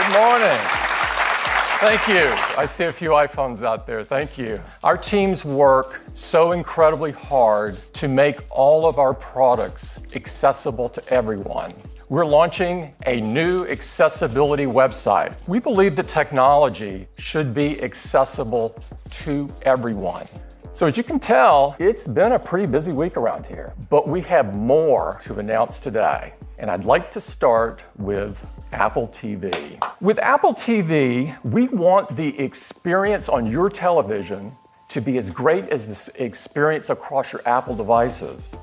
Good morning. Thank you. I see a few iPhones out there. Thank you. Our teams work so incredibly hard to make all of our products accessible to everyone. We're launching a new accessibility website. We believe the technology should be accessible to everyone. So as you can tell, it's been a pretty busy week around here, but we have more to announce today. And I'd like to start with Apple TV. With Apple TV, we want the experience on your television to be as great as the experience across your Apple devices.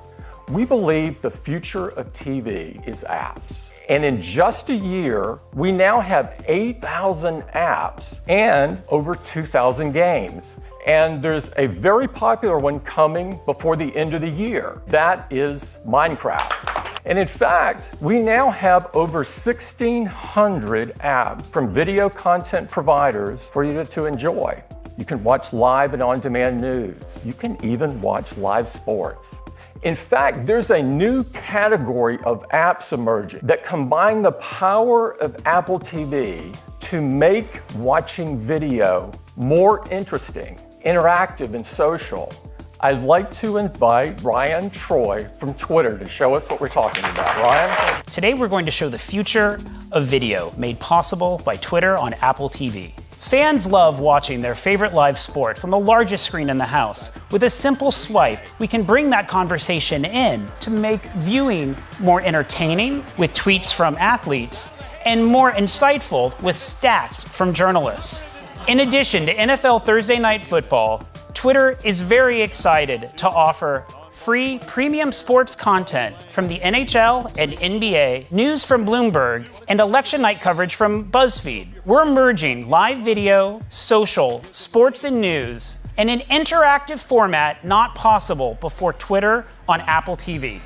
We believe the future of TV is apps. And in just a year, we now have 8,000 apps and over 2,000 games. And there's a very popular one coming before the end of the year. That is Minecraft. And in fact, we now have over 1,600 apps from video content providers for you to enjoy. You can watch live and on-demand news. You can even watch live sports. In fact, there's a new category of apps emerging that combine the power of Apple TV to make watching video more interesting, interactive, and social. I'd like to invite Ryan Troy from Twitter to show us what we're talking about. Ryan? Today we're going to show the future of video made possible by Twitter on Apple TV. Fans love watching their favorite live sports on the largest screen in the house. With a simple swipe, we can bring that conversation in to make viewing more entertaining with tweets from athletes and more insightful with stats from journalists. In addition to NFL Thursday Night Football, Twitter is very excited to offer free premium sports content from the NHL and NBA, news from Bloomberg, and election night coverage from BuzzFeed. We're merging live video, social, sports, and news in an interactive format not possible before Twitter on Apple TV.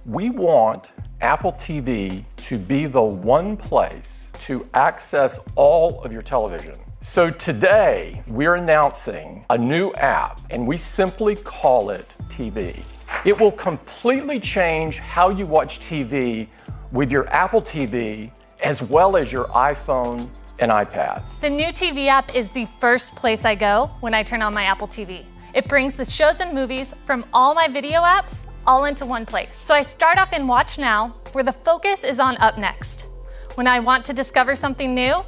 We want Apple TV to be the one place to access all of your television. So today, we're announcing a new app, and we simply call it TV. It will completely change how you watch TV with your Apple TV, as well as your iPhone and iPad. The new TV app is the first place I go when I turn on my Apple TV. It brings the shows and movies from all my video apps all into one place. So I start off in Watch Now, where the focus is on Up Next. When I want to discover something new,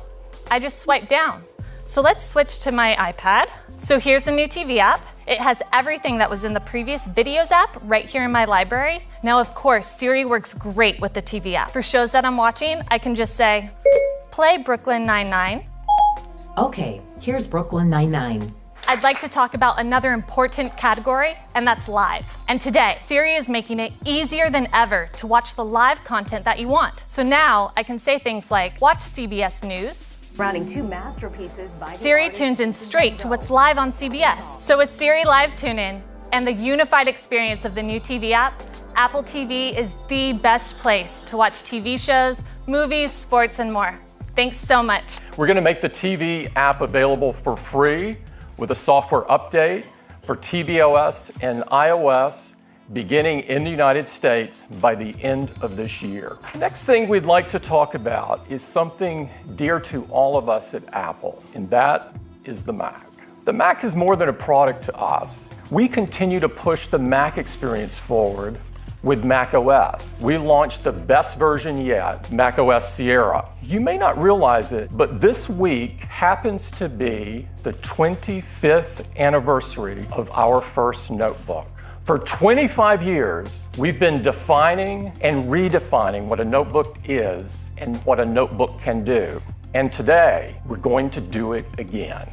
I just swipe down. So let's switch to my iPad. So here's the new TV app. It has everything that was in the previous videos app right here in my library. Now, of course, Siri works great with the TV app. For shows that I'm watching, I can just say, play Brooklyn Nine-Nine. Okay, here's Brooklyn Nine-Nine. I'd like to talk about another important category, and that's live. And today, Siri is making it easier than ever to watch the live content that you want. So now I can say things like, watch CBS News. Crowning two masterpieces by Siri tunes in straight to what's live on CBS. So with Siri Live Tune In and the unified experience of the new TV app, Apple TV is the best place to watch TV shows, movies, sports, and more. Thanks so much. We're going to make the TV app available for free with a software update for tvOS and iOS beginning in the United States by the end of this year. Next thing we'd like to talk about is something dear to all of us at Apple, and that is the Mac. The Mac is more than a product to us. We continue to push the Mac experience forward with macOS. We launched the best version yet, macOS Sierra. You may not realize it, but this week happens to be the 25th anniversary of our first notebook. For 25 years, we've been defining and redefining what a notebook is and what a notebook can do. And today, we're going to do it again.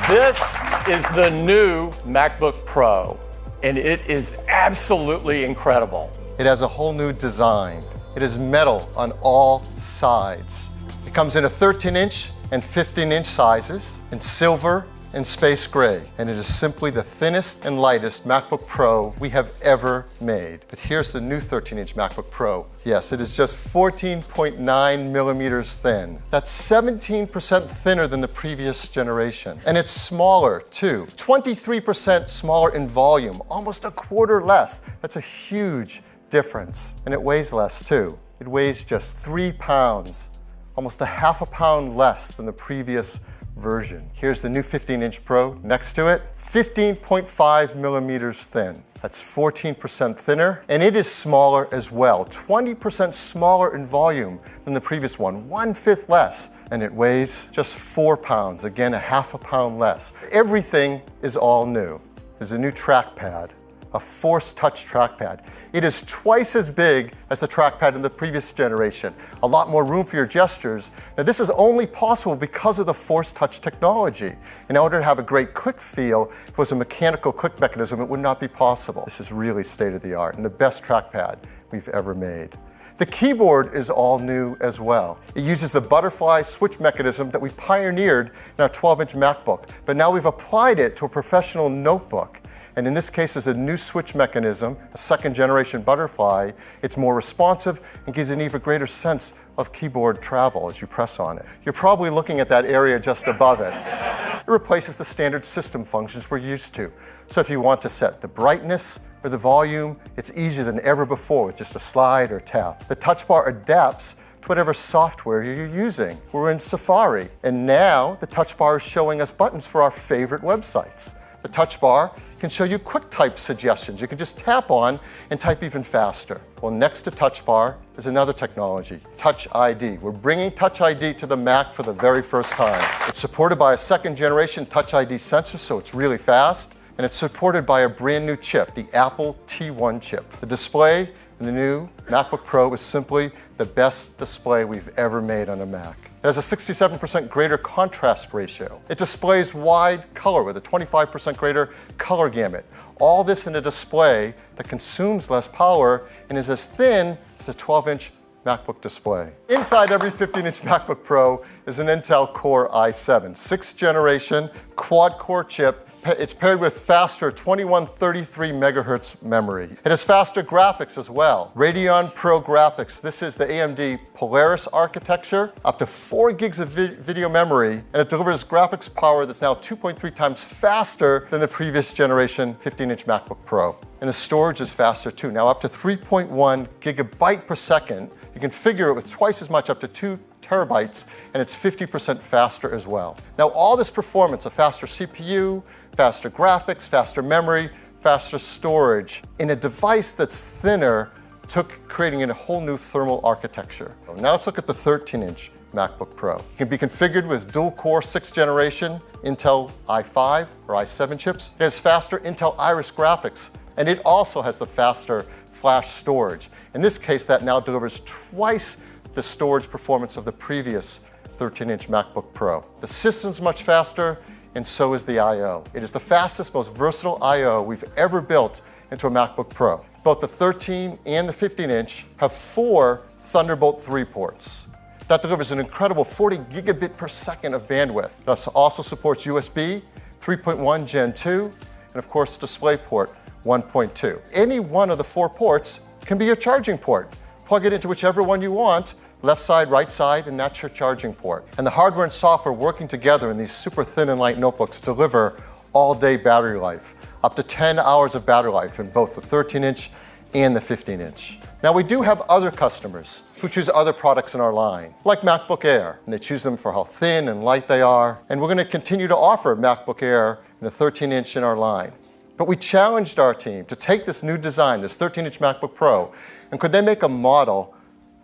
This is the new MacBook Pro, and it is absolutely incredible. It has a whole new design. It is metal on all sides. It comes in a 13-inch and 15-inch sizes, in silver and space gray, and it is simply the thinnest and lightest MacBook Pro we have ever made. But here's the new 13-inch MacBook Pro. Yes, it is just 14.9 millimeters thin. That's 17% thinner than the previous generation. And it's smaller too, 23% smaller in volume, almost a quarter less. That's a huge difference. And it weighs less too. It weighs just 3 pounds almost a half a pound less than the previous version. Here's the new 15-inch Pro next to it, 15.5 millimeters thin. That's 14% thinner, and it is smaller as well, 20% smaller in volume than the previous one, 1/5 less, and it weighs just 4 pounds, again, a half a pound less. Everything is all new. There's a new trackpad, a Force Touch trackpad. It is twice as big as the trackpad in the previous generation. A lot more room for your gestures. Now this is only possible because of the Force Touch technology. In order to have a great click feel, if it was a mechanical click mechanism, it would not be possible. This is really state of the art and the best trackpad we've ever made. The keyboard is all new as well. It uses the butterfly switch mechanism that we pioneered in our 12-inch MacBook, but now we've applied it to a professional notebook. And in this case, there's a new switch mechanism, a second-generation butterfly. It's more responsive and gives an even greater sense of keyboard travel as you press on it. You're probably looking at that area just above it. It replaces the standard system functions we're used to. So if you want to set the brightness or the volume, it's easier than ever before with just a slide or tap. The touch bar adapts to whatever software you're using. We're in Safari, and now the touch bar is showing us buttons for our favorite websites. The touch bar can show you quick type suggestions. You can just tap on and type even faster. Well, next to touch bar is another technology, Touch ID. We're bringing Touch ID to the Mac for the very first time. It's supported by a second-generation Touch ID sensor, so it's really fast, and it's supported by a brand new chip, the Apple T1 chip. The display in the new MacBook Pro is simply the best display we've ever made on a Mac. It has a 67% greater contrast ratio. It displays wide color with a 25% greater color gamut. All this in a display that consumes less power and is as thin as a 12-inch MacBook display. Inside every 15-inch MacBook Pro is an Intel Core i7, 6th generation quad-core chip. It's paired with faster 2133 megahertz memory. It has faster graphics as well. Radeon Pro graphics. This is the AMD Polaris architecture, up to 4 gigs of video memory, and it delivers graphics power that's now 2.3 times faster than the previous generation 15-inch MacBook Pro. And the storage is faster too, now up to 3.1 gigabyte per second. You can figure it with twice as much, up to 2 terabytes, and it's 50% faster as well. Now all this performance, a faster CPU, faster graphics, faster memory, faster storage, in a device that's thinner, took creating a whole new thermal architecture. Now let's look at the 13-inch MacBook Pro. It can be configured with dual-core 6th generation Intel i5 or i7 chips. It has faster Intel Iris graphics, and it also has the faster flash storage. In this case, that now delivers twice the storage performance of the previous 13-inch MacBook Pro. The system's much faster, and so is the I/O. It is the fastest, most versatile I/O we've ever built into a MacBook Pro. Both the 13 and the 15-inch have 4 Thunderbolt 3 ports. That delivers an incredible 40 gigabit per second of bandwidth. It also supports USB 3.1 Gen 2, and of course DisplayPort 1.2. Any one of the 4 ports can be a charging port. Plug it into whichever one you want, left side, right side, and that's your charging port. And the hardware and software working together in these super thin and light notebooks deliver all-day battery life, up to 10 hours of battery life in both the 13-inch and the 15-inch. Now we do have other customers who choose other products in our line, like MacBook Air, and they choose them for how thin and light they are, and we're going to continue to offer MacBook Air in the 13-inch in our line. But we challenged our team to take this new design, this 13-inch MacBook Pro, and could they make a model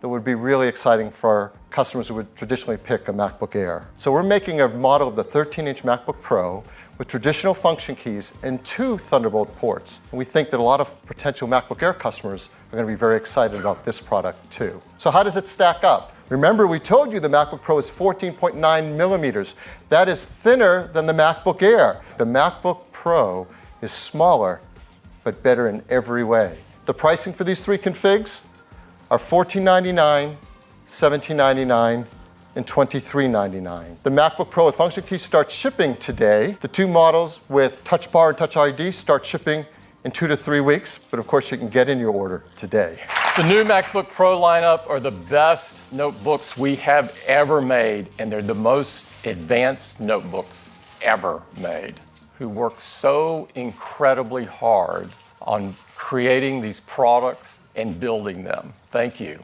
that would be really exciting for customers who would traditionally pick a MacBook Air. So we're making a model of the 13-inch MacBook Pro with traditional function keys and 2 Thunderbolt ports. And we think that a lot of potential MacBook Air customers are going to be very excited about this product too. So how does it stack up? Remember, we told you the MacBook Pro is 14.9 millimeters. That is thinner than the MacBook Air. The MacBook Pro is smaller, but better in every way. The pricing for these 3 configs are $1499, $1799, and $2399. The MacBook Pro with function keys starts shipping today. The 2 models with Touch Bar and Touch ID start shipping in 2 to 3 weeks, but of course you can get in your order today. The new MacBook Pro lineup are the best notebooks we have ever made, and they're the most advanced notebooks ever made, who work so incredibly hard on creating these products and building them. Thank you.